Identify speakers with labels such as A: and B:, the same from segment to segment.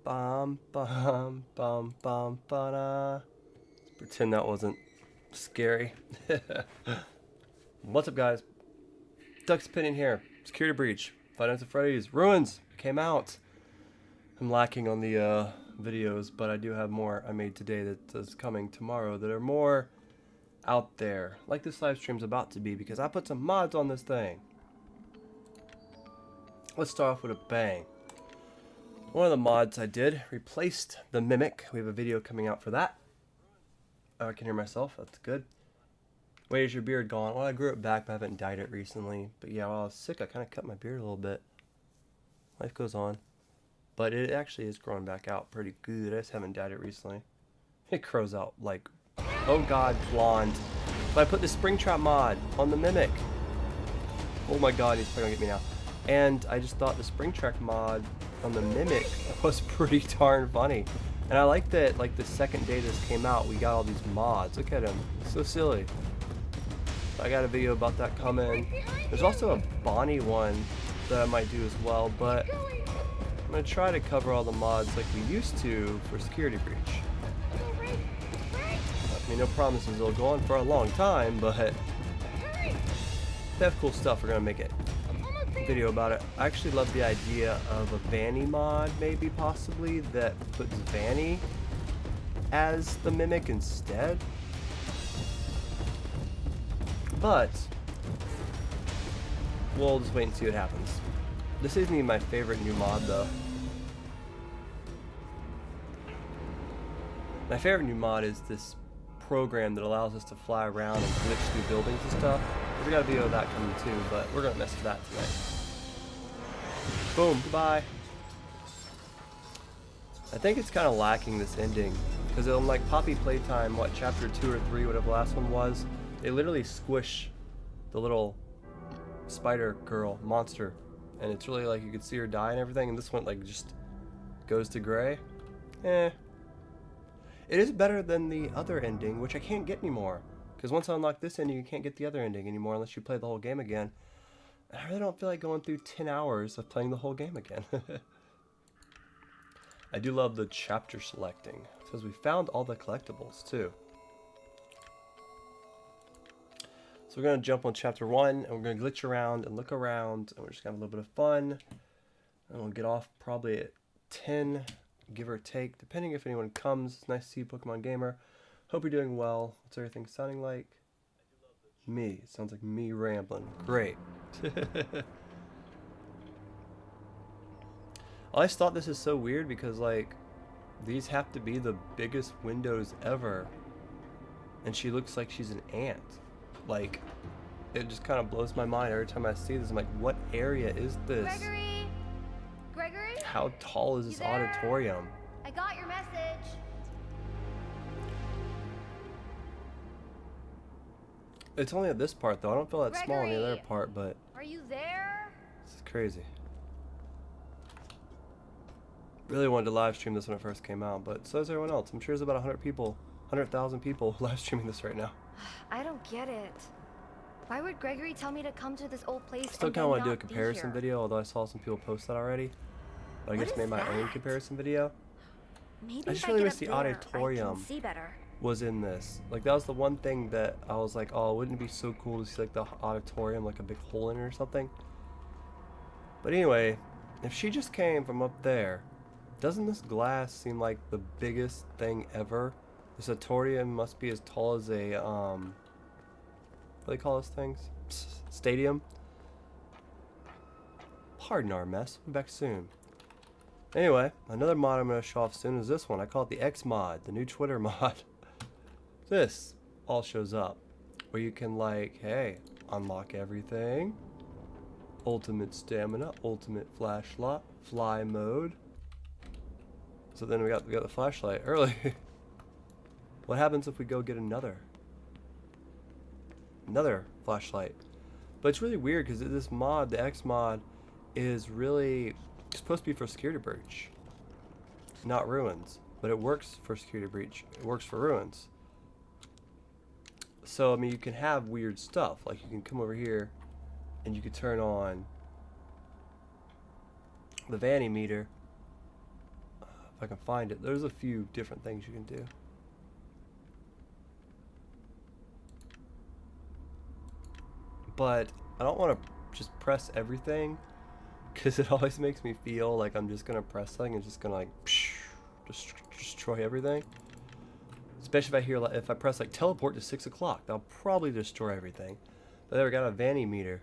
A: Bum bum bum bum ba. Pretend that wasn't scary. What's up, guys? Duck's Opinion here. Security breach. Five Nights at Freddy's. Ruins came out. I'm lacking on the videos, but I do have more I made today that is coming tomorrow that are more out there, like this live stream's about to be, because I put some mods on this thing. Let's start off with a bang. One of the mods I did replaced the Mimic. We have a video coming out for that. I can hear myself. That's good. Wait, is your beard gone? Well, I grew it back, but I haven't dyed it recently. But yeah, while I was sick, I kind of cut my beard a little bit. Life goes on. But it actually is growing back out pretty good. I just haven't dyed it recently. It grows out like, oh god, blonde. But I put the Springtrap mod on the Mimic. Oh my god, he's probably gonna get me now. And I just thought the Springtrap mod on the Mimic was pretty darn funny. And I like that, like, the second day this came out, we got all these mods. Look at him. It's so silly. I got a video about that coming. There's also a Bonnie one that I might do as well, but I'm going to try to cover all the mods like we used to for Security Breach. I mean, no promises it'll go on for a long time, but if they have cool stuff, we're going to make it. Video about it. I actually love the idea of a Vanny mod, maybe possibly, that puts Vanny as the Mimic instead. But we'll just wait and see what happens. This isn't even my favorite new mod though. My favorite new mod is this program that allows us to fly around and glitch through buildings and stuff. We got a video of that coming too, but we're gonna mess with that tonight. Boom, goodbye. I think it's kind of lacking this ending, because on like Poppy Playtime, what, chapter 2 or 3, whatever the last one was, they literally squish the little spider girl monster, and it's really like you could see her die and everything, and this one like just goes to gray. It is better than the other ending, which I can't get anymore, because once I unlock this ending, you can't get the other ending anymore unless you play the whole game again. I really don't feel like going through 10 hours of playing the whole game again. I do love the chapter selecting. It says we found all the collectibles too. So we're going to jump on chapter 1, and we're going to glitch around and look around, and we're just going to have a little bit of fun. And we'll get off probably at 10, give or take, depending if anyone comes. It's nice to see you, Pokemon Gamer. Hope you're doing well. What's everything sounding like? Me. It sounds like me rambling. Great. I always thought this is so weird because, like, these have to be the biggest windows ever. And she looks like she's an ant. Like, it just kind of blows my mind every time I see this. I'm like, what area is this?
B: Gregory? Gregory?
A: How tall is this auditorium?
B: I got your message.
A: It's only at this part, though. I don't feel that small in the other
B: Gregory,
A: part, but
B: are you there?
A: this is crazy. Really wanted to live stream this when it first came out, but so is everyone else. I'm sure there's about 100 people, 100,000 people live streaming this right now.
B: I don't get it. Why would Gregory tell me to come to this old place?
A: Still kind of want to do a comparison video, although I saw some people post that already. But I guess made my own comparison video.
B: Maybe
A: I just really wish the auditorium
B: I can see better.
A: was in this. Like, that was the one thing that I was like, oh, wouldn't it be so cool to see like the auditorium, like a big hole in it or something? But anyway, if she just came from up there, doesn't this glass seem like the biggest thing ever? This auditorium must be as tall as a, what do they call those things? Stadium? Pardon our mess. We'll be back soon. Anyway, another mod I'm going to show off soon is this one. I call it the X mod, the new Twitter mod. This all shows up, where you can, like, hey, unlock everything. Ultimate stamina, ultimate flashlight, fly mode. So then we got the flashlight early. What happens if we go get another flashlight? But it's really weird because this mod, the X mod, is really supposed to be for Security Breach, not Ruins. But it works for Security Breach. It works for Ruins. So I mean, you can have weird stuff. Like you can come over here, and you can turn on the Vanny meter. If I can find it. There's a few different things you can do. But I don't want to just press everything, because it always makes me feel like I'm just going to press something and just going to like just destroy everything. Especially if I hear, like, if I press like teleport to 6 o'clock, that'll probably destroy everything. But there, we got a vanity meter.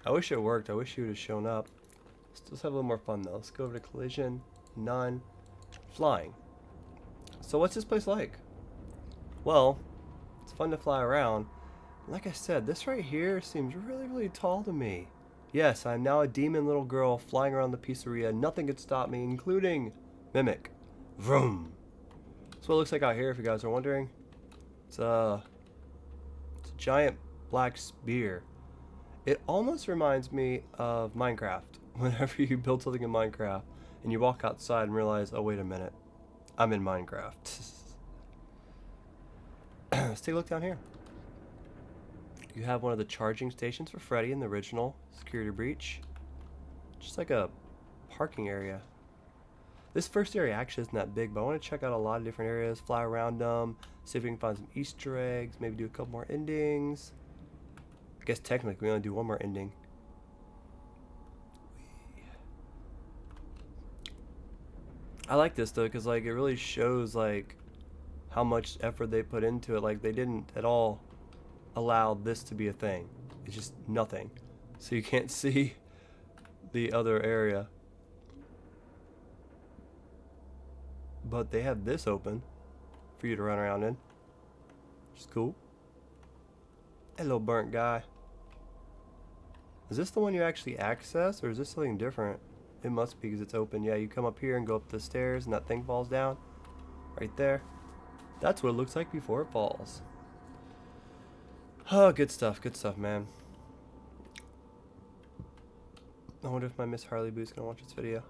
A: I wish it worked. I wish he would have shown up. Let's have a little more fun though. Let's go over to collision, none, flying. So what's this place like? Well, it's fun to fly around. Like I said, this right here seems really, really tall to me. Yes, I'm now a demon little girl flying around the pizzeria. Nothing could stop me, including Mimic. Vroom. That's what it looks like out here, if you guys are wondering. It's a giant black spear. It almost reminds me of Minecraft. Whenever you build something in Minecraft and you walk outside and realize, oh wait a minute, I'm in Minecraft. Let's take a look down here. You have one of the charging stations for Freddy in the original Security Breach. Just like a parking area. This first area actually isn't that big, but I want to check out a lot of different areas, fly around them, see if we can find some Easter eggs, maybe do a couple more endings. I guess technically we only do one more ending. I like this though, because like it really shows like how much effort they put into it. Like they didn't at all allow this to be a thing. It's just nothing, so you can't see the other area. But they have this open for you to run around in, which is cool. Hello, burnt guy. Is this the one you actually access, or is this something different? It must be, because it's open. Yeah, you come up here and go up the stairs and that thing falls down. Right there. That's what it looks like before it falls. Oh, good stuff, man. I wonder if my Miss Harley Boo's gonna watch this video.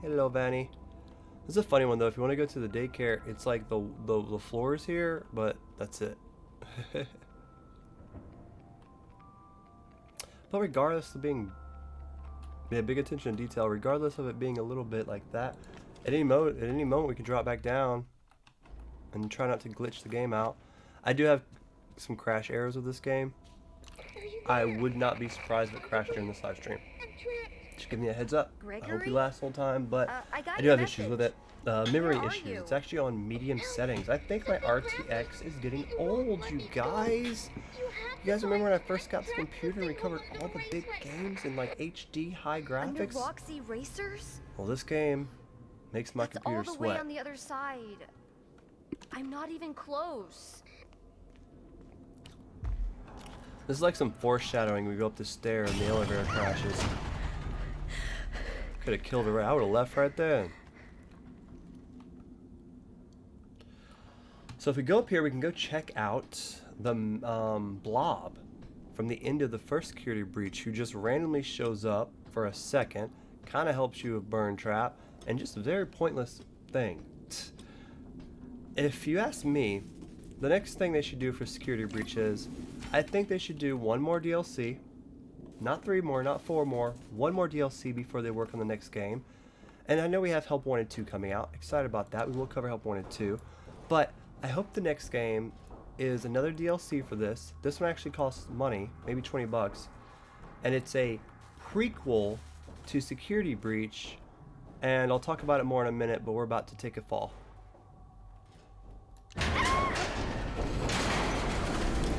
A: Hello, Vanny. This is a funny one though. If you want to go to the daycare, it's like the floors here, but that's it. But regardless of being big attention to detail, regardless of it being a little bit like that, at any moment we can drop back down and try not to glitch the game out. I do have some crash errors with this game. I would not be surprised if it crashed during this live stream. Just give me a heads up.
B: Gregory?
A: I hope you last the whole time, but
B: I
A: I do have issues
B: message.
A: with it. Memory
B: Where are
A: issues.
B: you?
A: It's actually on medium settings. I think my RTX is getting old, you guys. You guys remember when I first got the computer and we covered all the big games in like HD high
B: Under
A: graphics?
B: Roxy Racers?
A: Well, this game makes my
B: That's
A: computer
B: all the way
A: sweat.
B: on the other side. I'm not even close.
A: This is like some foreshadowing. We go up the stair and the elevator crashes. Could have killed her. I would have left right there. So if we go up here, we can go check out the blob from the end of the first security breach, who just randomly shows up for a second, kind of helps you with burn trap, and just a very pointless thing. If you ask me, the next thing they should do for security breach is, I think they should do one more DLC, not 3 more, not 4 more, 1 more DLC before they work on the next game. And I know we have Help Wanted 2 coming out. Excited about that. We will cover Help Wanted 2. But I hope the next game is another DLC for this. This one actually costs money, maybe 20 bucks. And it's a prequel to Security Breach. And I'll talk about it more in a minute, but we're about to take a fall.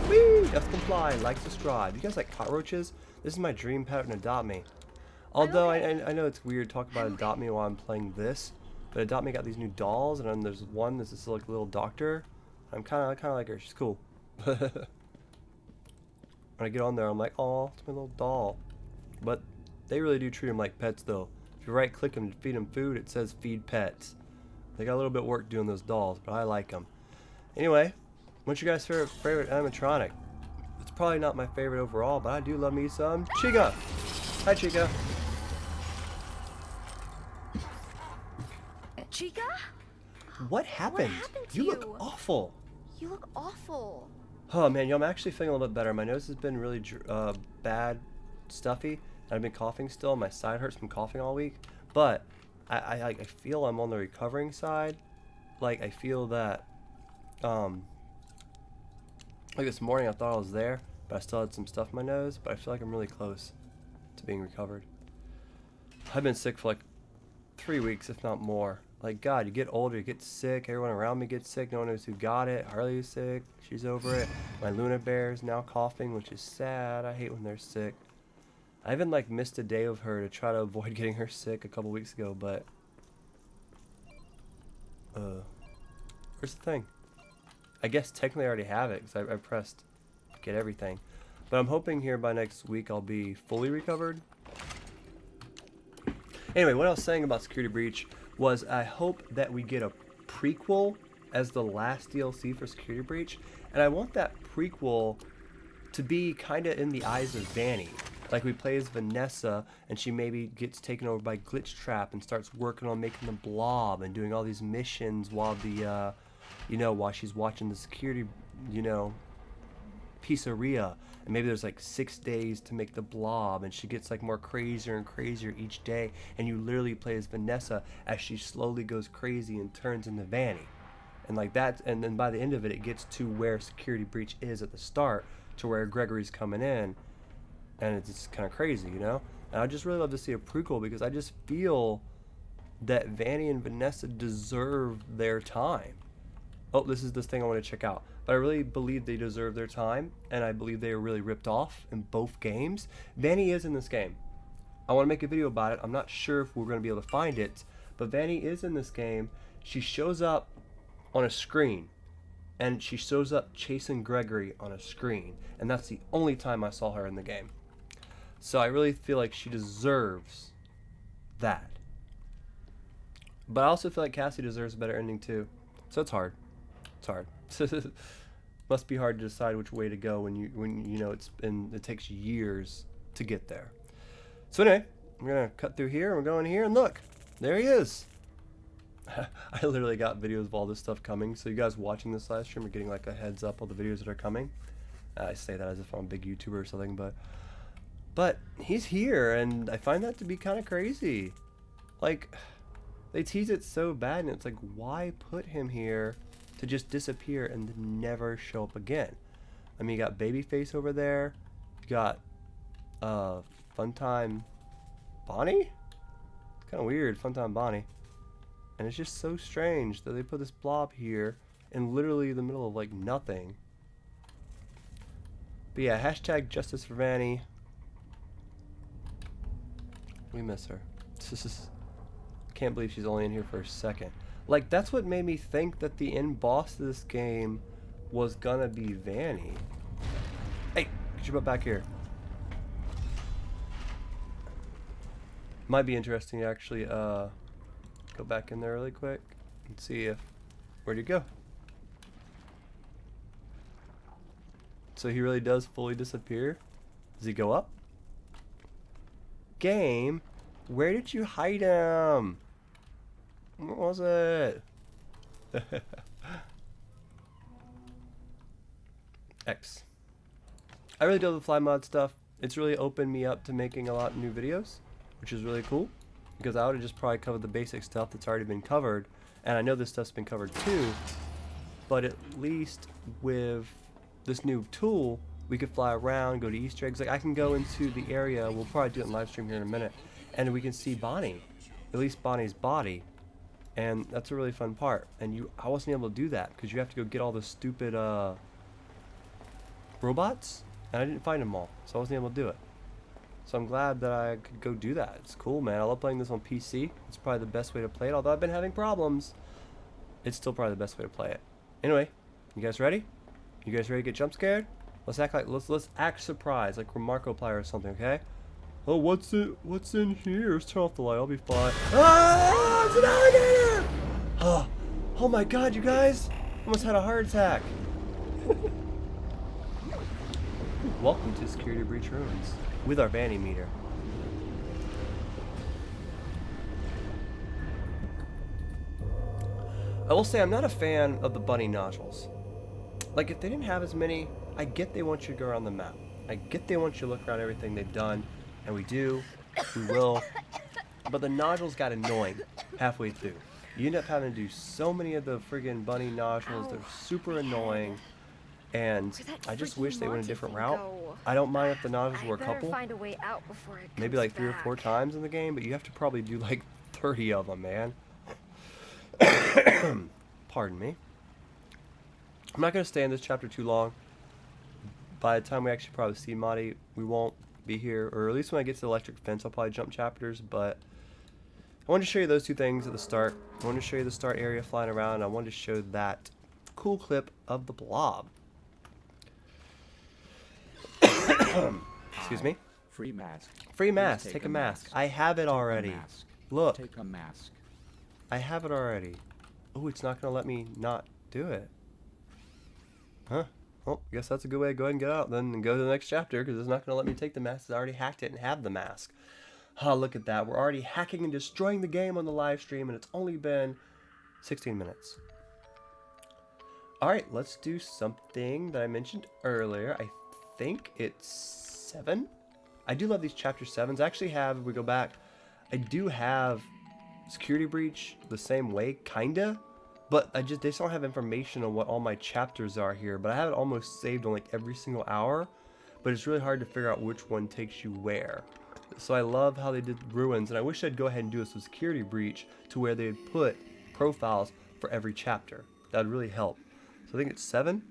A: Whee! Just comply, like, subscribe. You guys like cockroaches? This is my dream pet and Adopt Me. Although I know it's weird to talk about Adopt Me while I'm playing this, but Adopt Me got these new dolls, and then there's one that's this like little doctor. I'm kind of like her. She's cool. When I get on there, I'm like, oh, it's my little doll. But they really do treat them like pets, though. If you right-click them and feed them food, it says feed pets. They got a little bit of work doing those dolls, but I like them. Anyway, what's your guys' favorite animatronic? It's probably not my favorite overall, but I do love me some Chica. Hi, Chica.
B: Chica?
A: What happened?
B: happened to
A: You
B: you?
A: look awful.
B: You look awful.
A: Oh man, yo, I'm actually feeling a little bit better. My nose has been really bad, stuffy. And I've been coughing still. My side hurts from coughing all week. But I feel I'm on the recovering side. Like, I feel that, like this morning I thought I was there, but I still had some stuff in my nose, but I feel like I'm really close to being recovered. I've been sick for like 3 weeks, if not more. Like, God, you get older, you get sick, everyone around me gets sick, no one knows who got it. Harley's sick, she's over it. My Luna Bear is now coughing, which is sad. I hate when they're sick. I even, like, missed a day of her to try to avoid getting her sick a couple weeks ago, but... where's the thing? I guess technically I already have it, because I pressed get everything. But I'm hoping here by next week I'll be fully recovered. Anyway, what I was saying about Security Breach was I hope that we get a prequel as the last DLC for Security Breach. And I want that prequel to be kind of in the eyes of Vanny. Like, we play as Vanessa, and she maybe gets taken over by Glitch Trap and starts working on making the blob and doing all these missions while the, while she's watching the security, pizzeria. And maybe there's like 6 days to make the blob, and she gets like more crazier and crazier each day, and you literally play as Vanessa as she slowly goes crazy and turns into Vanny. And like that, and then by the end of it, it gets to where Security Breach is at the start, to where Gregory's coming in, and it's just kind of crazy, And I just really love to see a prequel, because I just feel that Vanny and Vanessa deserve their time. Oh, this is this thing I want to check out. But I really believe they deserve their time, and I believe they are really ripped off in both games. Vanny is in this game. I want to make a video about it. I'm not sure if we're going to be able to find it, but Vanny is in this game. She shows up on a screen, and she shows up chasing Gregory on a screen, and that's the only time I saw her in the game. So I really feel like she deserves that. But I also feel like Cassie deserves a better ending too. So it's hard. It's hard. Must be hard to decide which way to go when it takes years to get there. So anyway, I'm gonna cut through here, and we're going here, and look, there he is. I literally got videos of all this stuff coming, so you guys watching this live stream are getting like a heads up of the videos that are coming. I say that as if I'm a big YouTuber or something, but he's here, and I find that to be kind of crazy. Like, they tease it so bad, and it's like, why put him here to just disappear and never show up again? I mean, you got Babyface over there. You got Funtime Bonnie? It's kind of weird, Funtime Bonnie. And it's just so strange that they put this blob here in literally the middle of like nothing. But yeah, hashtag justice for Vanny. We miss her. Can't believe she's only in here for a second. Like, that's what made me think that the end boss of this game was gonna be Vanny. Hey, get your butt back here. Might be interesting to actually go back in there really quick and see if... Where'd he go? So he really does fully disappear? Does he go up? Game, where did you hide him? What was it? X. I really do love the fly mod stuff. It's really opened me up to making a lot of new videos, which is really cool, because I would have just probably covered the basic stuff that's already been covered, and I know this stuff's been covered too, but at least with this new tool, we could fly around, go to Easter eggs. Like, I can go into the area, we'll probably do it in live stream here in a minute, and we can see Bonnie, at least Bonnie's body. And that's a really fun part. And I wasn't able to do that because you have to go get all the stupid robots, and I didn't find them all, so I wasn't able to do it. So I'm glad that I could go do that. It's cool, man. I love playing this on PC. It's probably the best way to play it. Although I've been having problems, it's still probably the best way to play it. Anyway, you guys ready? You guys ready to get jump scared? Let's act like let's act surprised, like we're Markiplier or something, okay? Oh, what's in here? Let's turn off the light. I'll be fine. Ah, it's an alligator! Oh my God, you guys! Almost had a heart attack. Welcome to Security Breach Ruins with our Vanny meter. I will say I'm not a fan of the bunny nodules. Like, if they didn't have as many, I get they want you to go around the map. I get they want you to look around everything they've done, and we do, we will. But the nodules got annoying halfway through. You end up having to do so many of the friggin' bunny nodules.
B: Ow,
A: They're super
B: my
A: annoying.
B: head.
A: And
B: Where'd that
A: I just
B: freaking
A: wish they went a
B: Monty
A: different
B: thing
A: route.
B: go?
A: I don't mind if the nodules
B: I
A: were a
B: better
A: couple.
B: find a way out before it
A: Maybe
B: comes
A: like 3 or 4
B: back.
A: times in the game. But you have to probably do like 30 of them, man. Pardon me. I'm not going to stay in this chapter too long. By the time we actually probably see Monty, we won't be here. Or at least when I get to the electric fence, I'll probably jump chapters. But I wanted to show you those 2 things at the start. I wanted to show you the start area flying around. And I wanted to show that cool clip of the blob. Excuse me.
C: Free mask.
A: Free
C: Please
A: mask. Take a mask. I have it already.
C: Mask.
A: Look.
C: Take a mask.
A: I have it already. Oh, it's not going to let me not do it. Huh? Well, I guess that's a good way to go ahead and get out then and go to the next chapter, because it's not going to let me take the mask. I already hacked it and have the mask. Oh, look at that. We're already hacking and destroying the game on the live stream, and it's only been 16 minutes. Alright, let's do something that I mentioned earlier. I think it's 7. I do love these chapter 7s. I actually have, if we go back, I do have Security Breach the same way, kinda. But they just don't have information on what all my chapters are here. But I have it almost saved on like every single hour. But it's really hard to figure out which one takes you where. So I love how they did Ruins. And I wish I'd go ahead and do this with Security Breach, to where they'd put profiles for every chapter. That would really help. So I think it's 7.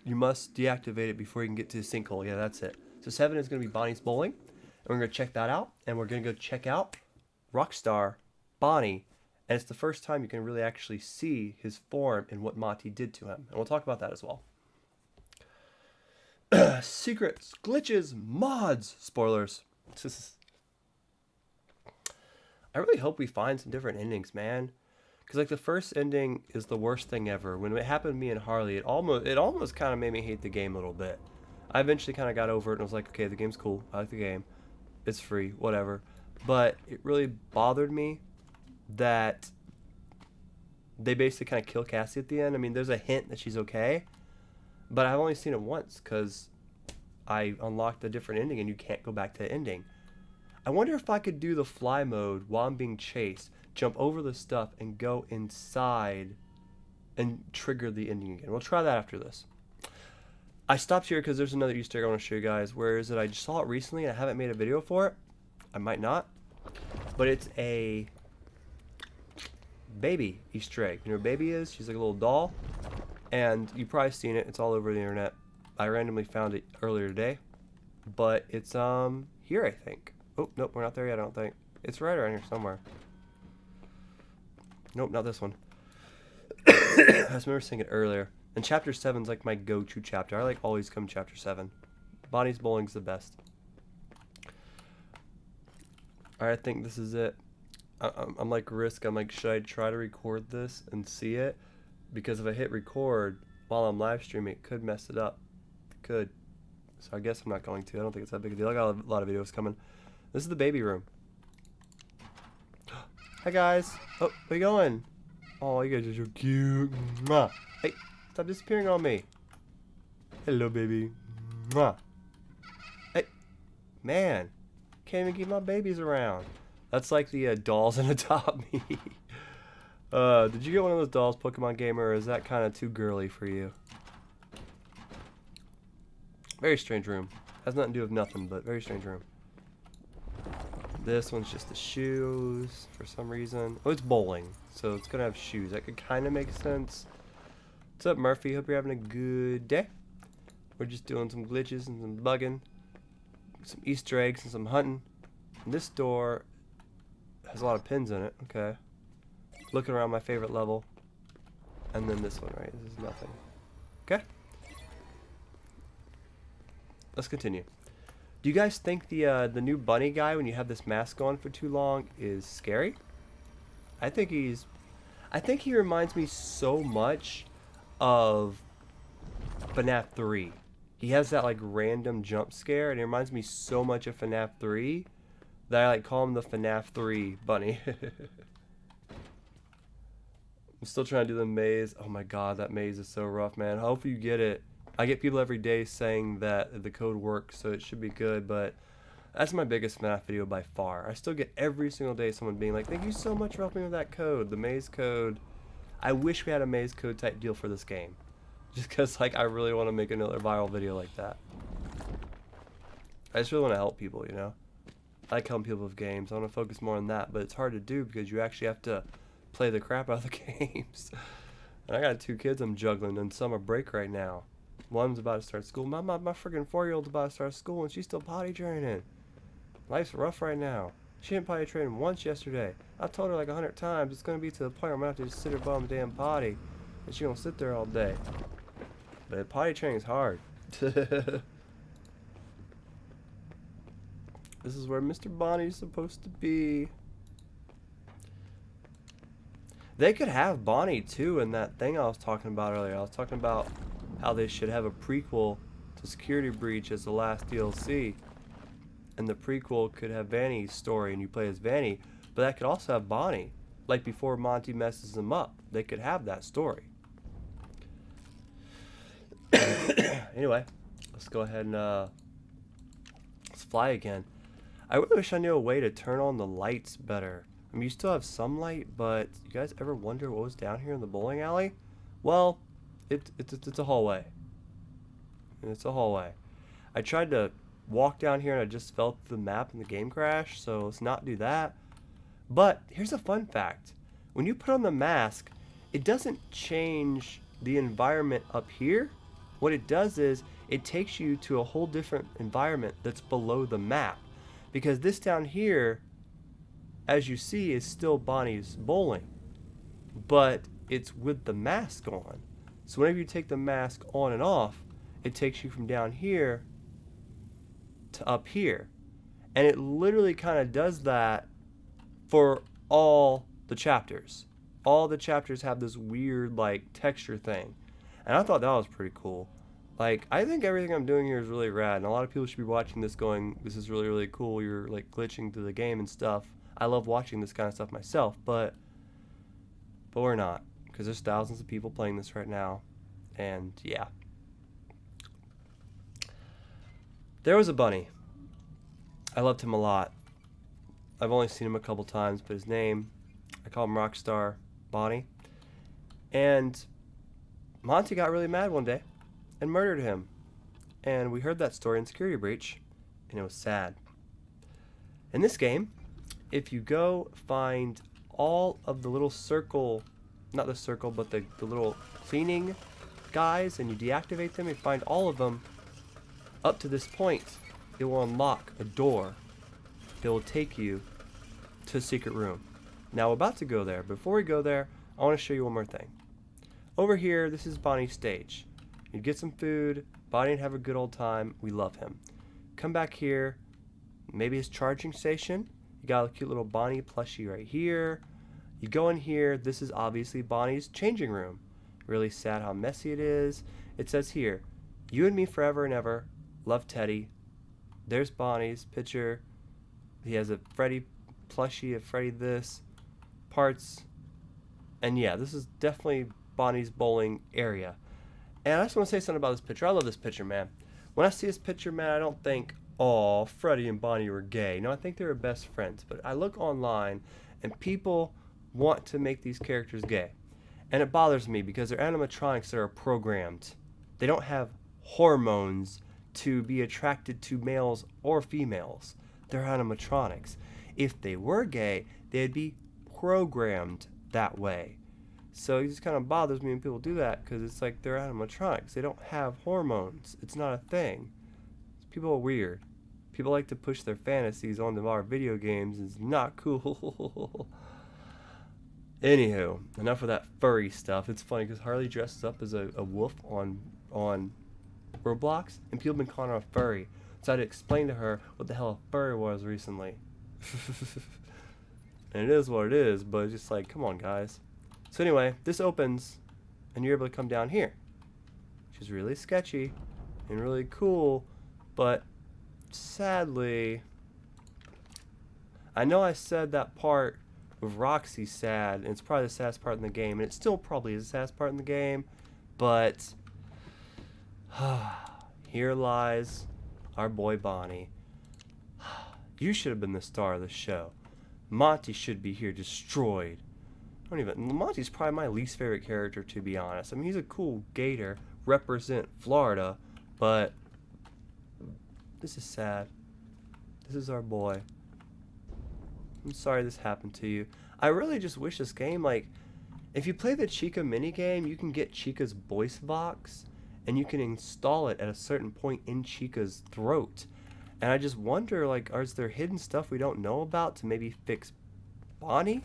A: You must deactivate it before you can get to the sinkhole. Yeah, that's it. So 7 is going to be Bonnie's Bowling. And we're going to check that out. And we're going to go check out Rockstar Bonnie. And it's the first time you can really actually see his form and what Monty did to him. And we'll talk about that as well. Secrets, glitches, mods, spoilers. I really hope we find some different endings, man. Because like the first ending is the worst thing ever. When it happened to me and Harley, it almost kind of made me hate the game a little bit. I eventually kind of got over it and was like, okay, the game's cool. I like the game. It's free, whatever. But it really bothered me that they basically kind of kill Cassie at the end. I mean, there's a hint that she's okay, but I've only seen it once because I unlocked a different ending and you can't go back to the ending. I wonder if I could do the fly mode while I'm being chased, jump over the stuff and go inside and trigger the ending again. We'll try that after this. I stopped here because there's another Easter egg I want to show you guys. Where is it? I just saw it recently and I haven't made a video for it. I might not, but it's a baby Easter egg. You know what baby is? She's like a little doll, and you've probably seen it. It's all over the internet. I randomly found it earlier today, but it's here, I think. Oh nope, we're not there yet. I don't think it's right around here somewhere. Nope, not this one. I just remember seeing it earlier. And chapter 7's like my go-to chapter. I like always come chapter 7. Bonnie's Bowling's the best. Alright, I think this is it. I'm like Risk. I'm like, should I try to record this and see it? Because if I hit record while I'm live streaming, it could mess it up. It could. So I guess I'm not going to. I don't think it's that big a deal. I got a lot of videos coming. This is the baby room. Hi guys. Oh, where you going? Oh, you guys are so cute. Mwah. Hey, stop disappearing on me. Hello, baby. Mwah. Hey, man. Can't even keep my babies around. That's like the dolls in Adopt Me. Did you get one of those dolls, Pokemon Gamer, or is that kind of too girly for you? Very strange room. Has nothing to do with nothing, but very strange room. This one's just the shoes for some reason. Oh, it's bowling, so it's gonna have shoes. That could kind of make sense. What's up, Murphy? Hope you're having a good day. We're just doing some glitches and some bugging, some Easter eggs and some hunting. And this door has a lot of pins in it. Okay. Looking around my favorite level. And then this one, right? This is nothing. Okay. Let's continue. Do you guys think the new bunny guy, when you have this mask on for too long, is scary? I think he reminds me so much of FNAF 3. He has that like random jump scare, and it reminds me so much of FNAF 3 that I like call him the FNAF 3 bunny. I'm still trying to do the maze. Oh my god, that maze is so rough, man. Hopefully you get it. I get people every day saying that the code works, so it should be good, but That's my biggest FNAF video by far. I still get every single day someone being like, thank you so much for helping me with that code, the maze code. I wish we had a maze code type deal for this game. Just because, like, I really want to make another viral video like that. I just really want to help people, you know? I like helping people with games. I want to focus more on that, but it's hard to do because you actually have to play the crap out of the games. And I got 2 kids I'm juggling in summer break right now. One's about to start school. My freaking 4-year-old's about to start school and she's still potty training. Life's rough right now. She didn't potty train once yesterday. I told her like 100 times it's going to be to the point where I'm going to have to just sit her bum damn potty. And she's going to sit there all day. But potty training is hard. This is where Mr. Bonnie's supposed to be. They could have Bonnie too in that thing I was talking about earlier. I was talking about how they should have a prequel to Security Breach as the last DLC. And the prequel could have Vanny's story and you play as Vanny. But that could also have Bonnie. Like before Monty messes them up. They could have that story. Anyway, let's go ahead and let's fly again. I really wish I knew a way to turn on the lights better. I mean, you still have some light, but you guys ever wonder what was down here in the bowling alley? Well, it's a hallway. It's a hallway. I tried to walk down here and I just fell through the map and the game crashed, so let's not do that. But here's a fun fact. When you put on the mask, it doesn't change the environment up here. What it does is it takes you to a whole different environment that's below the map. Because this down here, as you see, is still Bonnie's bowling. But it's with the mask on. So whenever you take the mask on and off, it takes you from down here to up here. And it literally kind of does that for all the chapters. All the chapters have this weird like texture thing. And I thought that was pretty cool. Like, I think everything I'm doing here is really rad, and a lot of people should be watching this going, this is really, really cool, you're like glitching through the game and stuff. I love watching this kind of stuff myself, but we're not, because there's thousands of people playing this right now, and yeah. There was a bunny. I loved him a lot. I've only seen him a couple times, but his name, I call him Rockstar Bonnie, and Monty got really mad one day and murdered him. And we heard that story in Security Breach, and it was sad. In this game, if you go find all of the little circle, not the circle, but the little cleaning guys, and you deactivate them, and find all of them, up to this point, it will unlock a door that will take you to a secret room. Now we're about to go there. Before we go there, I want to show you one more thing. Over here, this is Bonnie's stage. You get some food, Bonnie and have a good old time. We love him. Come back here, maybe his charging station. You got a cute little Bonnie plushie right here. You go in here, this is obviously Bonnie's changing room. Really sad how messy it is. It says here, you and me forever and ever, love Teddy. There's Bonnie's picture. He has a Freddy plushie, a Freddy this, parts. And yeah, this is definitely Bonnie's bowling area. And I just want to say something about this picture. I love this picture, man. When I see this picture, man, I don't think, oh, Freddie and Bonnie were gay. No, I think they were best friends. But I look online, and people want to make these characters gay. And it bothers me because they're animatronics that are programmed. They don't have hormones to be attracted to males or females. They're animatronics. If they were gay, they'd be programmed that way. So it just kind of bothers me when people do that because it's like they're animatronics. They don't have hormones. It's not a thing. People are weird. People like to push their fantasies onto our video games. It's not cool. Anywho, enough of that furry stuff. It's funny because Harley dresses up as a wolf on Roblox, and people have been calling her a furry. So I had to explain to her what the hell a furry was recently. And it is what it is, but it's just like, come on, guys. So anyway, this opens, and you're able to come down here, which is really sketchy and really cool, but sadly, I know I said that part with Roxy's sad, and it's probably the saddest part in the game, and it still probably is the saddest part in the game, but here lies our boy Bonnie. You should have been the star of the show. Monty should be here destroyed. Monty's probably my least favorite character, to be honest. I mean, he's a cool gator, represent Florida, but this is sad. This is our boy. I'm sorry this happened to you. I really just wish this game, like, if you play the Chica minigame, you can get Chica's voice box, and you can install it at a certain point in Chica's throat. And I just wonder, like, is there hidden stuff we don't know about to maybe fix Bonnie?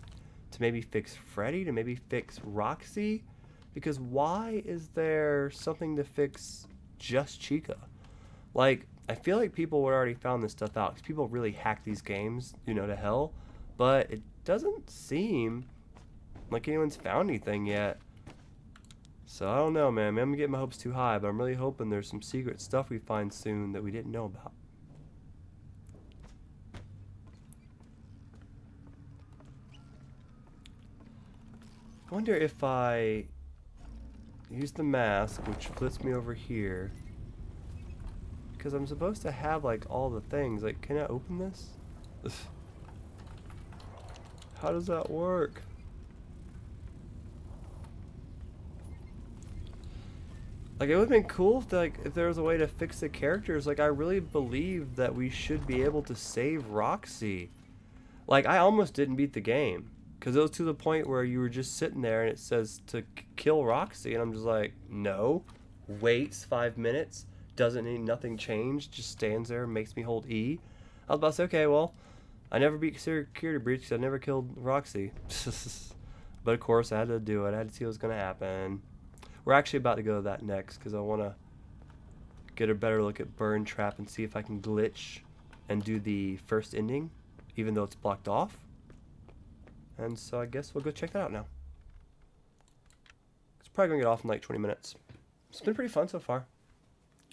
A: To maybe fix Freddy? To maybe fix Roxy? Because why is there something to fix just Chica? Like, I feel like people would already found this stuff out, because people really hack these games, you know, to hell. But it doesn't seem like anyone's found anything yet. So I don't know, man. Maybe I'm getting my hopes too high, but I'm really hoping there's some secret stuff we find soon that we didn't know about. I wonder if I use the mask, which flips me over here, because I'm supposed to have like all the things. Like, can I open this? How does that work? Like, it would have been cool if there was a way to fix the characters. Like, I really believe that we should be able to save Roxy. Like, I almost didn't beat the game, because it was to the point where you were just sitting there and it says to kill Roxy, and I'm just like, no. Waits 5 minutes, doesn't need nothing changed, just stands there and makes me hold E. I was about to say, okay, well, I never beat security breach because I never killed Roxy. But of course, I had to do it. I had to see what was going to happen. We're actually about to go to that next, because I want to get a better look at Burn Trap and see if I can glitch and do the first ending, even though it's blocked off. And so I guess we'll go check that out now. It's probably going to get off in like 20 minutes. It's been pretty fun so far.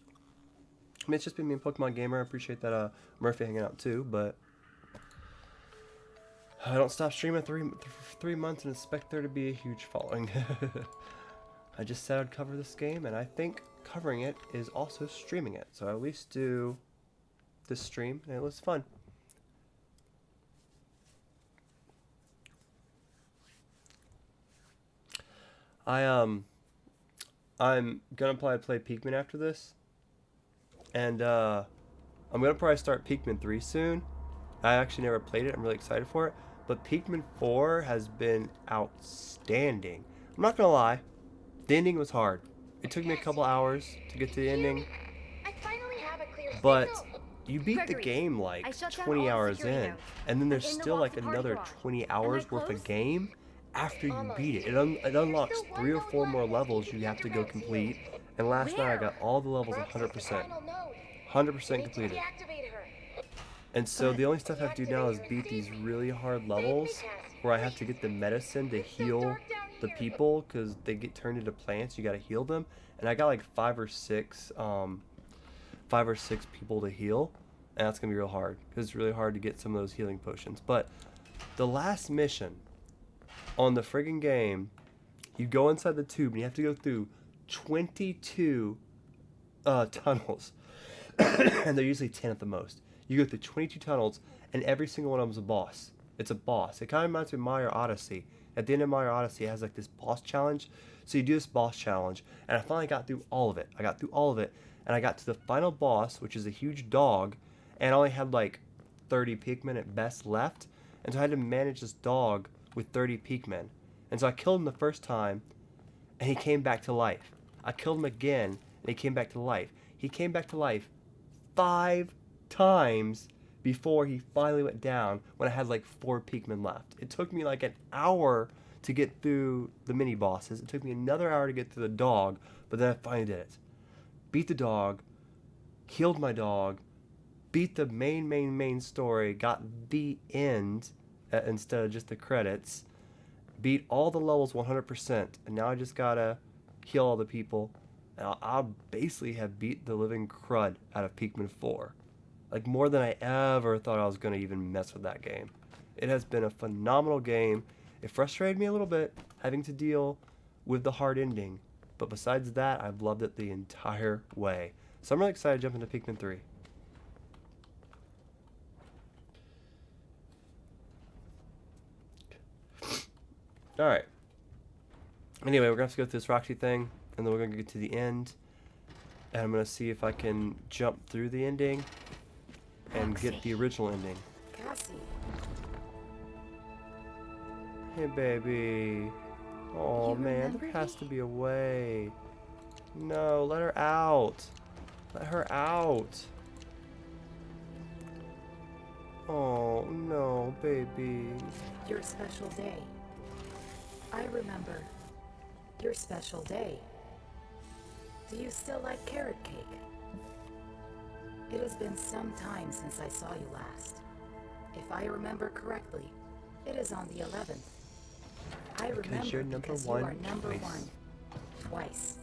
A: I mean, it's just been me and Pokemon Gamer. I appreciate that Murphy hanging out too, but I don't stop streaming 3 months and expect there to be a huge following. I just said I'd cover this game, and I think covering it is also streaming it. So I at least do this stream, and it was fun. I'm gonna probably play Pikmin after this, and I'm gonna probably start Pikmin 3 soon. I actually never played it. I'm really excited for it. But Pikmin 4 has been outstanding. I'm not gonna lie. The ending was hard. It took me a couple hours to get to the ending, but you beat the game like 20 hours in, and then there's still like another 20 hours worth of game after you beat it. It unlocks 3 or 4 more levels you have to go complete, and last night I got all the levels 100%. 100% completed. And so the only stuff I have to do now is beat these really hard levels where I have to get the medicine to heal the people, because they get turned into plants. You got to heal them, and I got like 5 or 6 people to heal, and that's gonna be real hard because it's really hard to get some of those healing potions. But the last mission on the friggin' game, you go inside the tube and you have to go through 22 tunnels, and they're usually 10 at the most. You go through 22 tunnels, and every single one of them is a boss. It's a boss. It kind of reminds me of Mario Odyssey. At the end of Mario Odyssey, it has like this boss challenge. So you do this boss challenge, and I finally got through all of it. I got through all of it, and I got to the final boss, which is a huge dog, and I only had like 30 Pikmin at best left. And so I had to manage this dog with 30 Pikmin. And so I killed him the first time, and he came back to life. I killed him again, and he came back to life. He came back to life 5 times before he finally went down when I had like 4 Pikmin left. It took me like an hour to get through the mini bosses. It took me another hour to get through the dog, but then I finally did it. Beat the dog, healed my dog, beat the main story, got the end instead of just the credits, beat all the levels 100%, and now I just gotta heal all the people. And I'll basically have beat the living crud out of Pikmin 4. Like, more than I ever thought I was going to even mess with that game. It has been a phenomenal game. It frustrated me a little bit having to deal with the hard ending. But besides that, I've loved it the entire way. So I'm really excited to jump into Pikmin 3. Alright. Anyway, we're gonna have to go through this Roxy thing, and then we're gonna get to the end. And I'm gonna see if I can jump through the ending and get the original ending.
C: Cassie.
A: Hey, baby. Oh,
B: You
A: man,
B: remember
A: there has
B: me?
A: to be a way. No, let her out. Let her out. Oh, no, baby.
C: Your special day. I remember. Your special day. Do you still like carrot cake? It has been some time since I saw you last. If I remember correctly, it is on the 11th. I remember
A: you're number
C: because
A: one
C: you are number
A: twice.
C: one. Twice.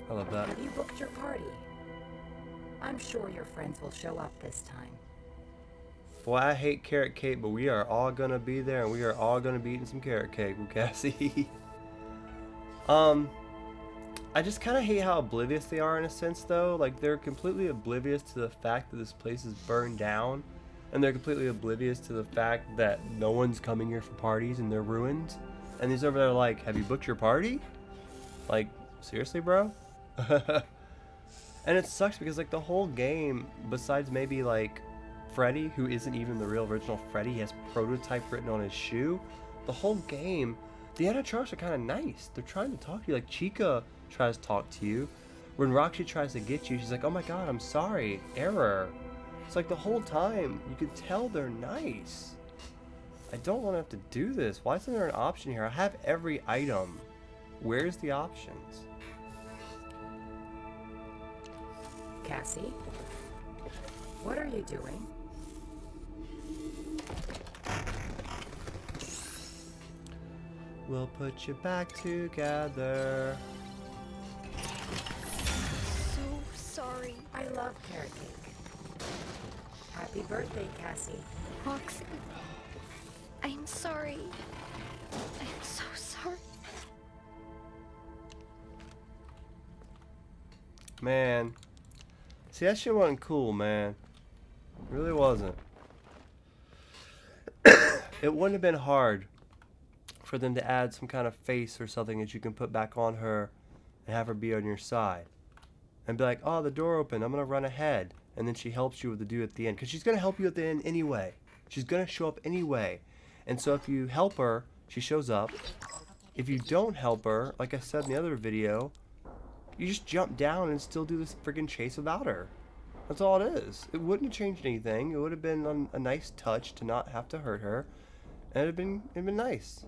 A: I love that.
C: Have you booked your party? I'm sure your friends will show up this time.
A: Boy, I hate carrot cake, but we are all gonna be there, and we are all gonna be eating some carrot cake with Cassie. I just kind of hate how oblivious they are in a sense, though. Like, they're completely oblivious to the fact that this place is burned down, and they're completely oblivious to the fact that no one's coming here for parties and they're ruined. And he's over there like, have you booked your party? Like, seriously, bro? And it sucks because, like, the whole game, besides maybe, like, Freddy, who isn't even the real original Freddy, he has prototype written on his shoe. The whole game, the animatronics are kind of nice. They're trying to talk to you. Like, Chica tries to talk to you. When Roxy tries to get you, she's like, oh my god, I'm sorry, error. It's like the whole time, you can tell they're nice. I don't want to have to do this. Why isn't there an option here? I have every item. Where's the options?
C: Cassie? What are you doing?
A: We'll put you back together.
B: So sorry.
C: I love carrot cake. Happy birthday, Cassie.
B: Roxy. I'm sorry. I'm so sorry.
A: Man. See, that shit wasn't cool, man. It really wasn't. It wouldn't have been hard for them to add some kind of face or something that you can put back on her and have her be on your side. And be like, oh, the door opened, I'm going to run ahead. And then she helps you with the dude at the end. Because she's going to help you at the end anyway. She's going to show up anyway. And so if you help her, she shows up. If you don't help her, like I said in the other video, you just jump down and still do this friggin' chase without her. That's all it is. It wouldn't have changed anything. It would have been a nice touch to not have to hurt her. And it'd been nice.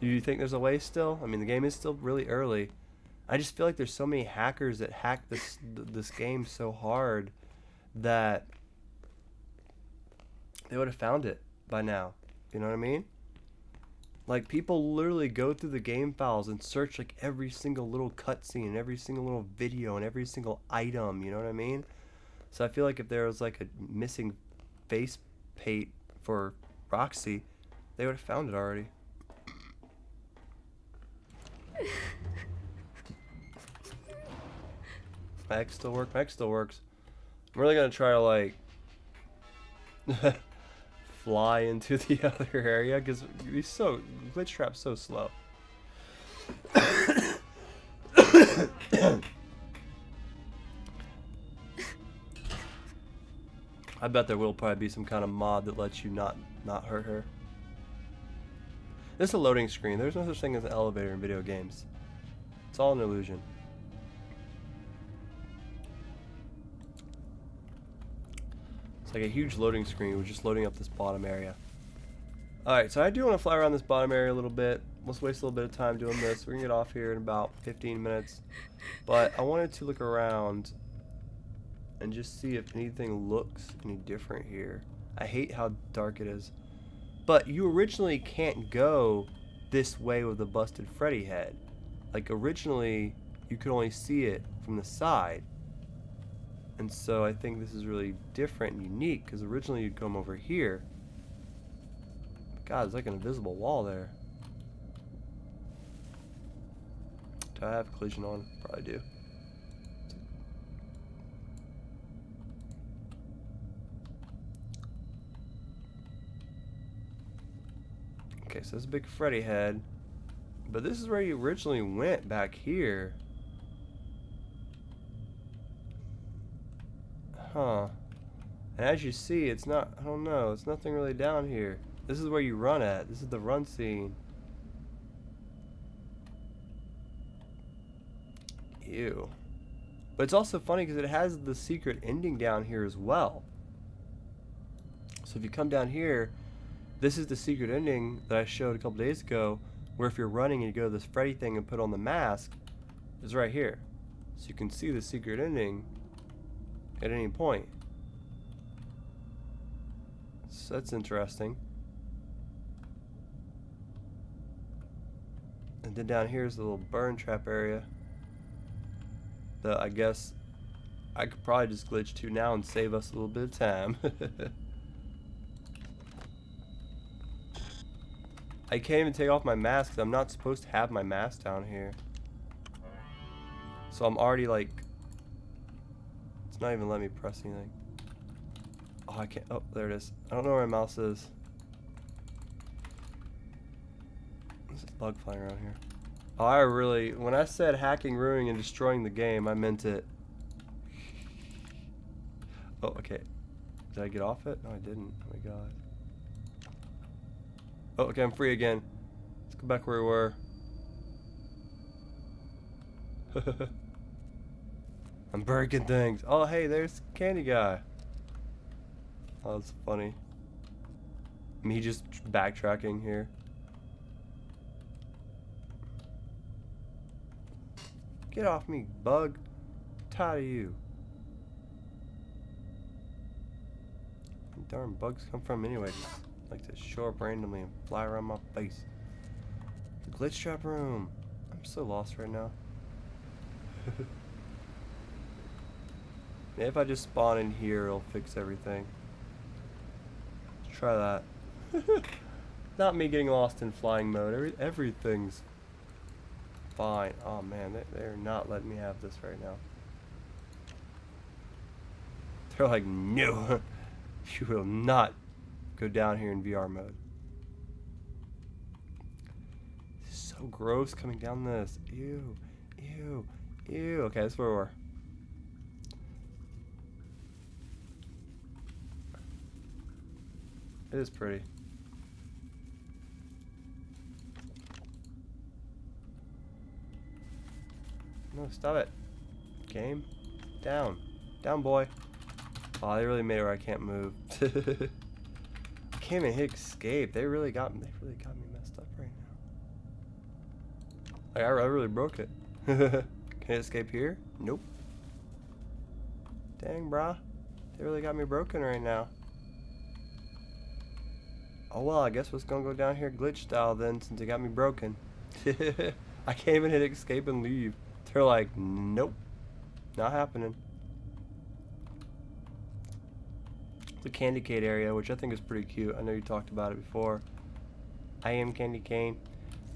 A: Do you think there's a way still? I mean, the game is still really early. I just feel like there's so many hackers that hack this game so hard that they would have found it by now. You know what I mean? Like, people literally go through the game files and search like every single little cutscene, every single little video, and every single item. You know what I mean? So I feel like if there was like a missing face paint for Roxy, they would have found it already. My X still works. My X still works. I'm really gonna try to like fly into the other area because he's so glitch trap's so slow. I bet there will probably be some kind of mod that lets you not hurt her. This is a loading screen. There's no such thing as an elevator in video games. It's all an illusion. It's like a huge loading screen with just loading up this bottom area. Alright, so I do want to fly around this bottom area a little bit. Let's waste a little bit of time doing this. We're going to get off here in about 15 minutes. But I wanted to look around and just see if anything looks any different here. I hate how dark it is. But you originally can't go this way with the busted Freddy head. Like, originally, you could only see it from the side. And so I think this is really different and unique, because originally you'd come over here. God, it's like an invisible wall there. Do I have collision on? Probably do. Okay, so this is a big Freddy head. But this is where you originally went, back here. Huh. And as you see, it's not, I don't know, it's nothing really down here. This is where you run at. This is the run scene. Ew. But it's also funny because it has the secret ending down here as well. So if you come down here, this is the secret ending that I showed a couple days ago, where if you're running and you go to this Freddy thing and put on the mask, it's right here. So you can see the secret ending at any point. So that's interesting. And then down here is the little burn trap area that I guess I could probably just glitch to now and save us a little bit of time. I can't even take off my mask because I'm not supposed to have my mask down here. So I'm already like, it's not even letting me press anything. Oh, I can't, oh, there it is. I don't know where my mouse is. There's a bug flying around here. Oh, I really, when I said hacking, ruining, and destroying the game, I meant it. Oh, okay. Did I get off it? No, I didn't. Oh my god. Oh, okay, I'm free again. Let's go back where we were. I'm breaking things. Oh, hey, there's Candy Guy. Oh, that's funny. Me just backtracking here. Get off me, bug. I'm tired of you. Darn bugs come from anyway. Just like to show up randomly and fly around my face. The glitch trap room. I'm so lost right now. Maybe if I just spawn in here, it'll fix everything. Let's try that. Not me getting lost in flying mode. Everything's fine. Oh man, they're not letting me have this right now. They're like, no, you will not go down here in VR mode. It's so gross coming down this. Ew, ew, ew. Okay, that's where we were. It is pretty. No, stop it. Game. Down. Down, boy. Oh, they really made it where I can't move. I can't even hit escape. They really got me messed up right now. Like, I really broke it. Can I escape here? Nope. Dang, brah. They really got me broken right now. Oh well, I guess we're just gonna go down here glitch style then, since it got me broken. I can't even hit escape and leave. They're like, nope, not happening. The candy cane area, which I think is pretty cute. I know you talked about it before. I am candy cane.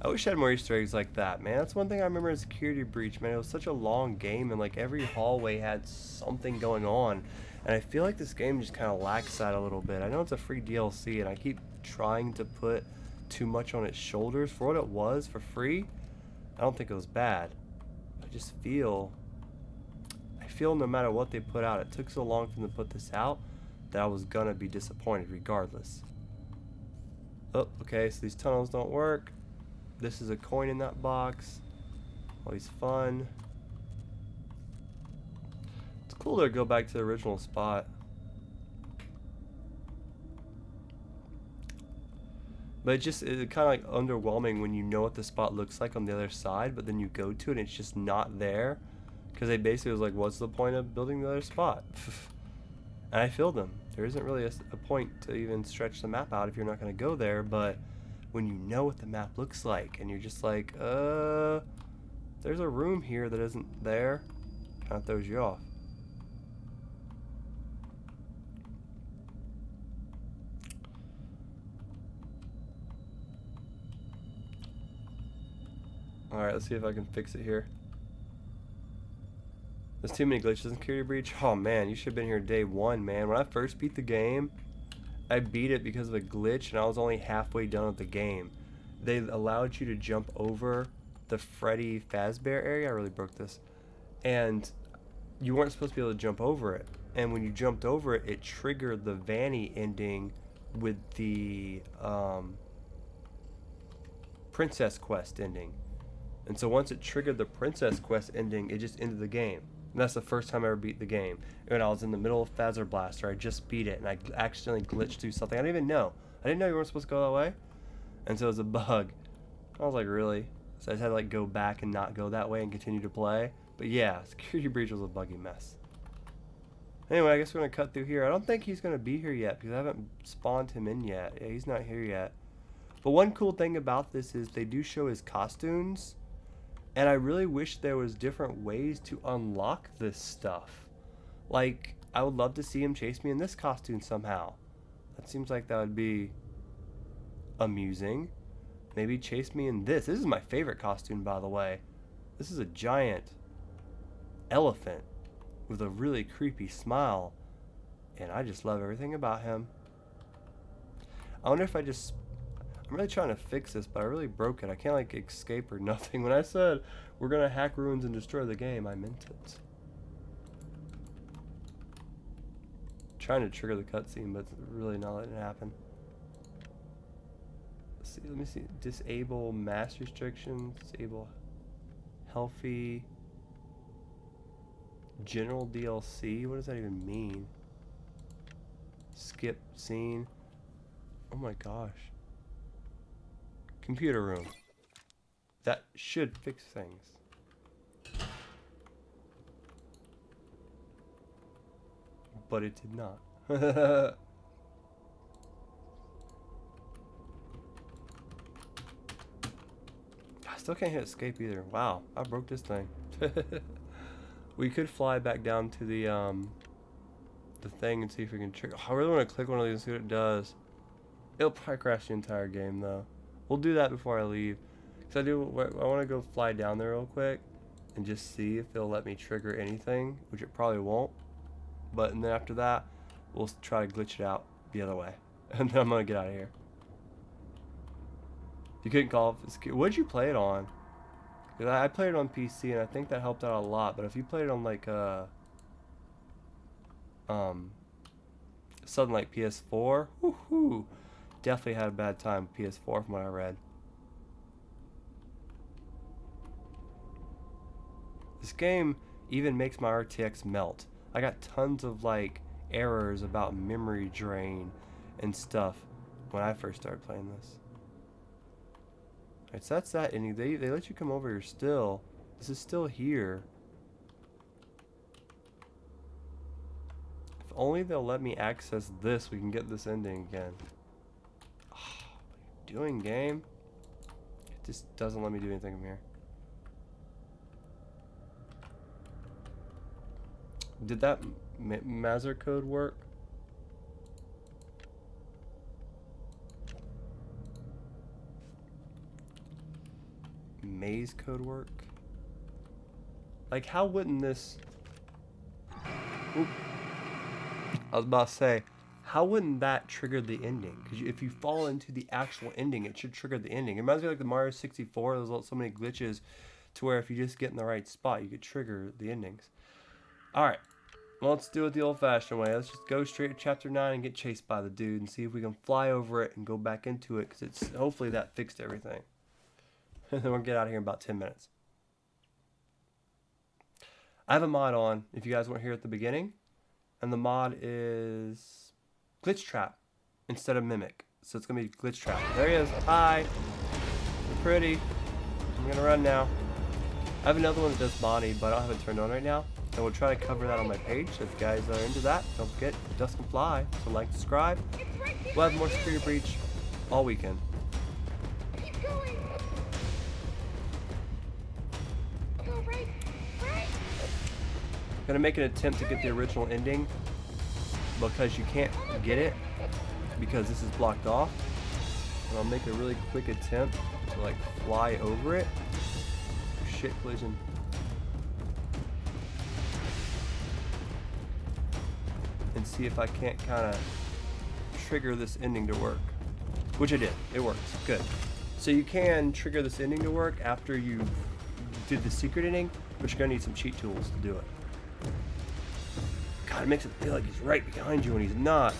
A: I wish I had more Easter eggs like that, man. That's one thing I remember in Security Breach, man. It was such a long game, and like every hallway had something going on. And I feel like this game just kind of lacks that a little bit. I know it's a free DLC, and I keep trying to put too much on its shoulders. For what it was, for free, I don't think it was bad. I just feel no matter what they put out, it took so long for them to put this out that I was gonna be disappointed regardless. Oh, okay, so these tunnels don't work. This is a coin in that box. Always fun. It's cool to go back to the original spot. But it's kind of like underwhelming when you know what the spot looks like on the other side, but then you go to it and it's just not there. Because they basically was like, what's the point of building the other spot? And I feel them. There isn't really a point to even stretch the map out if you're not going to go there, but when you know what the map looks like and you're just like, there's a room here that isn't there, kind of throws you off. Alright, let's see if I can fix it here. There's too many glitches in Security Breach. Oh man, you should have been here day one, man. When I first beat the game, I beat it because of a glitch and I was only halfway done with the game. they allowed you to jump over the Freddy Fazbear area. I really broke this. And you weren't supposed to be able to jump over it. And when you jumped over it, it triggered the Vanny ending with the Princess Quest ending. And so once it triggered the Princess Quest ending, it just ended the game. And that's the first time I ever beat the game. And I was in the middle of Phaser Blaster. I just beat it, and I accidentally glitched through something. I didn't even know. I didn't know you weren't supposed to go that way. And so it was a bug. I was like, really? So I just had to like go back and not go that way and continue to play. But yeah, Security Breach was a buggy mess. Anyway, I guess we're going to cut through here. I don't think he's going to be here yet because I haven't spawned him in yet. Yeah, he's not here yet. But one cool thing about this is they do show his costumes. And I really wish there was different ways to unlock this stuff. Like, I would love to see him chase me in this costume somehow. That seems like that would be amusing. Maybe chase me in this. This is my favorite costume, by the way. This is a giant elephant with a really creepy smile. And I just love everything about him. I wonder if I'm really trying to fix this, but I really broke it. I can't like escape or nothing. When I said we're gonna hack ruins and destroy the game, I meant it. Trying to trigger the cutscene, but it's really not letting it happen. Let's see. Let me see. Disable mass restrictions. Disable healthy. General DLC. What does that even mean? Skip scene. Oh my gosh. Computer room. That should fix things. But it did not. I still can't hit escape either. Wow, I broke this thing. We could fly back down to the thing and see if we can trigger. I really want to click one of these and see what it does. It'll probably crash the entire game though. We'll do that before I leave. Cause I want to go fly down there real quick and just see if it'll let me trigger anything, which it probably won't. But and then after that, we'll try to glitch it out the other way, and then I'm gonna get out of here. You couldn't call it. What'd you play it on? Cause I played it on PC, and I think that helped out a lot. But if you played it on like something like PS4, woohoo, definitely had a bad time with PS4 from what I read. This game even makes my RTX melt. I got tons of like errors about memory drain and stuff when I first started playing this. Alright, so that's that ending. They let you come over here still. This is still here. If only they'll let me access this, we can get this ending again. Oh, what are you doing, game? It just doesn't let me do anything from here. Did that Mazer code work? Maze code work? Like, how wouldn't this... Oop. I was about to say, how wouldn't that trigger the ending? Because if you fall into the actual ending, it should trigger the ending. It reminds me of like the Mario 64. There's so many glitches to where if you just get in the right spot, you could trigger the endings. Alright. Well, let's do it the old-fashioned way. Let's just go straight to Chapter 9 and get chased by the dude and see if we can fly over it and go back into it, because it's hopefully that fixed everything. And then we'll get out of here in about 10 minutes. I have a mod on, if you guys weren't here at the beginning, and the mod is Glitch Trap instead of Mimic. So it's going to be Glitch Trap. There he is. Hi. You're pretty. I'm going to run now. I have another one that does body, but I don't have it turned on right now. And we'll try to cover that on my page. So if you guys are into that, don't forget, Dusk Can Fly. So like, subscribe. We'll have more Security Breach all weekend.
B: Keep going. Go right.
A: I'm gonna make an attempt to get the original ending because you can't get it because this is blocked off. And I'll make a really quick attempt to like fly over it. Shit, collision. And see if I can't kind of trigger this ending to work. Which I did. It works. Good. So you can trigger this ending to work after you did the secret ending, but you're gonna need some cheat tools to do it. God, it makes it feel like he's right behind you when he's not.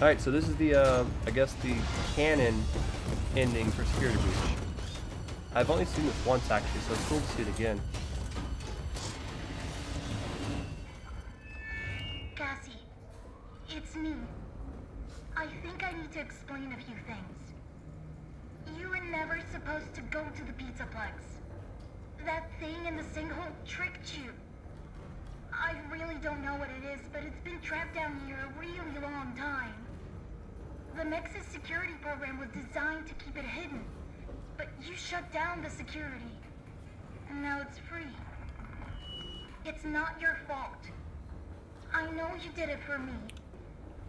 A: Alright, so this is the, I guess the canon ending for Security Breach. I've only seen this once actually, so it's cool to see it again.
D: Cassie, it's me. I think I need to explain a few things. You were never supposed to go to the Pizzaplex. That thing in the sinkhole tricked you. I really don't know what it is, but it's been trapped down here a really long time. The Mex's security program was designed to keep it hidden, but you shut down the security, and now it's free. It's not your fault. I know you did it for me,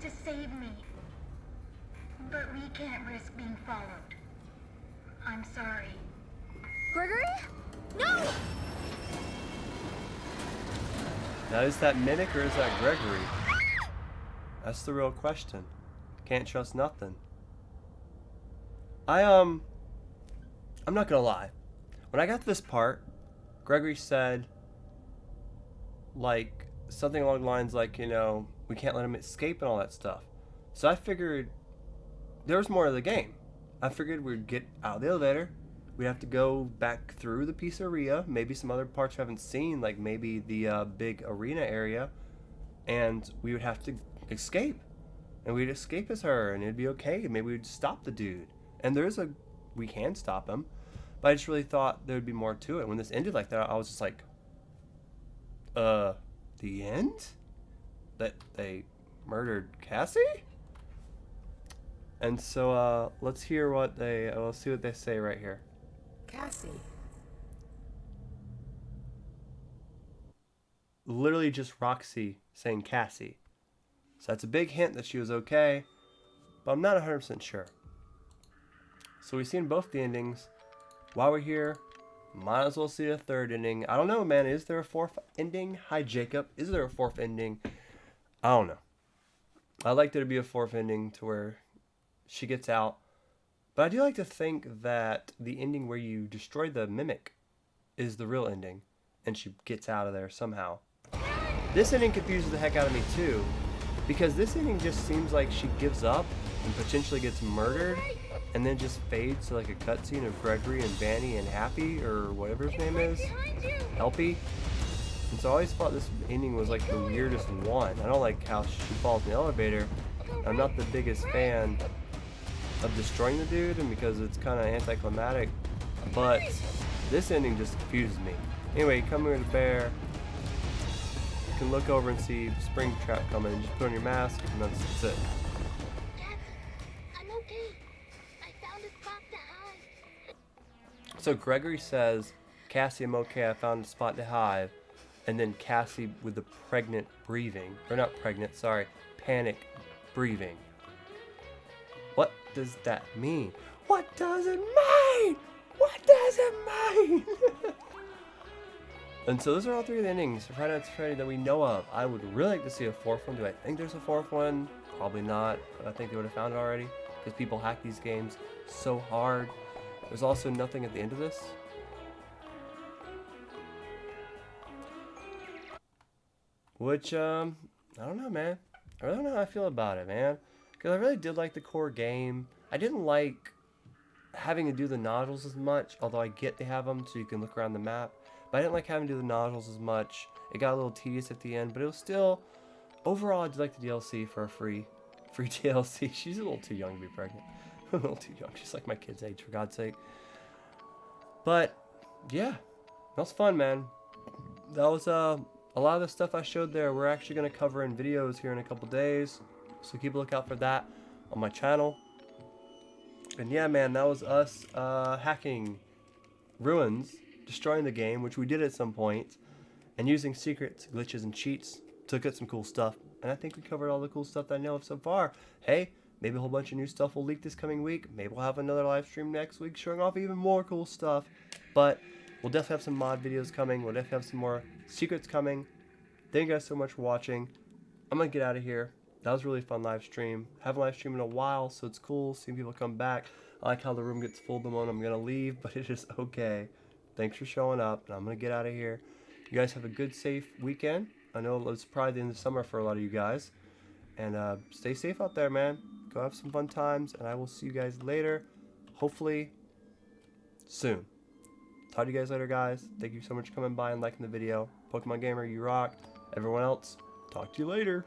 D: to save me, but we can't risk being followed. I'm sorry.
B: Gregory? No!
A: Now is that Mimic or is that Gregory? That's the real question. Can't trust nothing. I'm not gonna lie. When I got to this part, Gregory said, like, something along the lines like, you know, we can't let him escape and all that stuff. So I figured there was more to the game. I figured we'd get out of the elevator. We'd have to go back through the pizzeria, maybe some other parts we haven't seen, like maybe the big arena area, and we would have to escape. And we'd escape as her, and it'd be okay. Maybe we'd stop the dude. And we can stop him. But I just really thought there would be more to it. When this ended like that, I was just like, the end? That they murdered Cassie? And so, let's hear what let's see what they say right here.
C: Cassie.
A: Literally just Roxy saying Cassie. So that's a big hint that she was okay, but I'm not 100% sure. So we've seen both the endings. While we're here, might as well see a third ending. I don't know, man. Is there a fourth ending? Hi, Jacob. Is there a fourth ending? I don't know. I'd like there to be a fourth ending to where she gets out. But I do like to think that the ending where you destroy the Mimic is the real ending, and she gets out of there somehow. This ending confuses the heck out of me too, because this ending just seems like she gives up and potentially gets murdered, and then just fades to like a cutscene of Gregory and Vanny and Happy, or whatever his name is, Helpy. And so I always thought this ending was like the weirdest one. I don't like how she falls in the elevator. I'm not the biggest fan of destroying the dude, and because it's kind of anticlimactic, but this ending just confuses me. Anyway, come here to Bear. You can look over and see Springtrap coming. Just put on your mask, and that's it.
D: I'm okay. I found a spot to hide.
A: So Gregory says, Cassie, I'm okay, I found a spot to hide. And then Cassie with the pregnant breathing. Or not pregnant, sorry. Panic breathing. What does that mean? What does it mean? What does it mean? And so those are all three of the endings for Friday Nights at Freddy that we know of. I would really like to see a fourth one. Do I think there's a fourth one? Probably not. But I think they would have found it already, because people hack these games so hard. There's also nothing at the end of this. Which, I don't know, man. I really don't know how I feel about it, man. Because I really did like the core game. I didn't like having to do the nodules as much, although I get to have them so you can look around the map. But I didn't like having to do the nodules as much. It got a little tedious at the end, but it was still, overall, I did like the DLC for a free DLC. She's a little too young to be pregnant. A little too young. She's like my kid's age, for God's sake. But, yeah. That was fun, man. That was, a lot of the stuff I showed there, we're actually going to cover in videos here in a couple days. So keep a lookout for that on my channel. And yeah, man, that was us hacking Ruins, destroying the game, which we did at some point, and using secrets, glitches, and cheats to get some cool stuff. And I think we covered all the cool stuff that I know of so far. Hey, maybe a whole bunch of new stuff will leak this coming week. Maybe we'll have another live stream next week showing off even more cool stuff. But we'll definitely have some mod videos coming. We'll definitely have some more secrets coming. Thank you guys so much for watching. I'm going to get out of here. That was a really fun live stream. Haven't live streamed in a while, so it's cool seeing people come back. I like how the room gets full the moment I'm going to leave, but it is okay. Thanks for showing up, and I'm going to get out of here. You guys have a good, safe weekend. I know it's probably the end of summer for a lot of you guys. And stay safe out there, man. Go have some fun times, and I will see you guys later. Hopefully, soon. Talk to you guys later, guys. Thank you so much for coming by and liking the video. Pokemon Gamer, you rock. Everyone else, talk to you later.